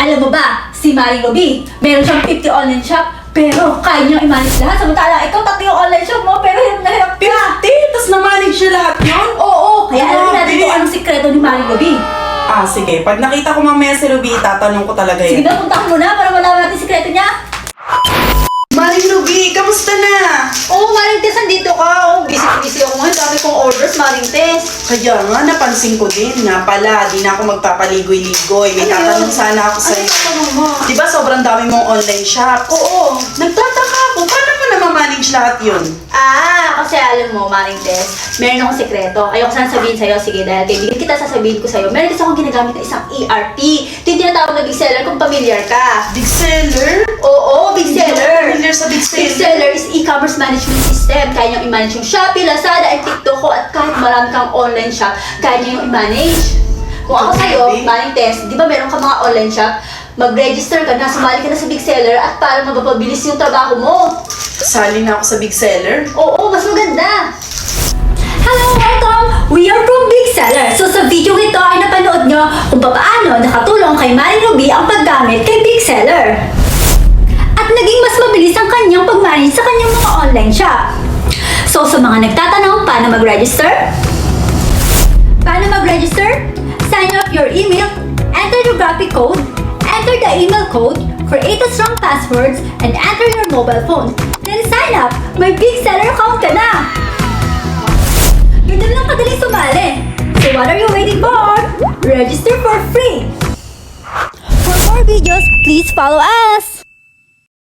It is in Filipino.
Alam mo ba, si Maring Ruby, meron siyang 50 online shop, pero kaya niyang i-manage lahat. Samantala, ikaw 3 yung online shop mo, pero hirap na hirap ka. 50? Tapos na-manage niya lahat yun? Oo, kaya alam natin Grabe. kung anong sikreto ni Maring Ruby. Sige. Pag nakita ko mamaya si Ruby, tatanong ko talaga Sige yan. na, puntahan mo na para malaman natin sikreto niya. Maring Ruby, kamusta na? Oo, Maring Tess, andito ka. Oh, busy ako ngayon. Dami kong orders, Maring Tess. Kaya nga, napansin ko din. Nga pala, di na ako magpapaligoy-ligoy. May Ano tatanong yun? sana ako sa'yo. Ano tatanong mo? Di ba sobrang dami mong online shop? Oo. Nagtataka ako, paano mo na-manage lahat yun? Kasi alam mo, Maring Tess, meron akong sekreto. Ayoko sana sabihin sa'yo, sige, dahil kaibigan kita sasabihin ko sa'yo. Meron kasi akong ginagamit na isang ERP. Ito yung tinatawag na big seller kung familiar ka. Big seller? Oo, big Hindi ako seller. familiar sa big Big seller. seller is e-commerce management system. Kaya niyong i-manage yung Shopee, Lazada, and TikTok ko. At kahit marami kang online shop, kaya niyo yung i-manage. Kung ako sa'yo, Okay. Maring Tess, di ba meron ka mga online shop? Mag-register ka na, sumali ka na sa big seller at para mapapabilis yung trabaho mo. Sali na ako sa big seller? Oo, mas maganda. Hello, welcome! We are from Big Seller. So sa video ito ay napanood nyo kung paano nakatulong kay Maring Ruby ang paggamit kay Big Seller. At naging mas mabilis ang kanyang pag-manage sa kanyang mga online shop. So sa mga nagtatanong paano mag-register? Paano mag-register? Sign up your email, enter your graphic code, enter the email code, create a strong passwords, and enter your mobile phone. Then sign up! May Big Seller account ka na! Ganun lang kadali sumali. So what are you waiting for? Register for free! For more videos, please follow us!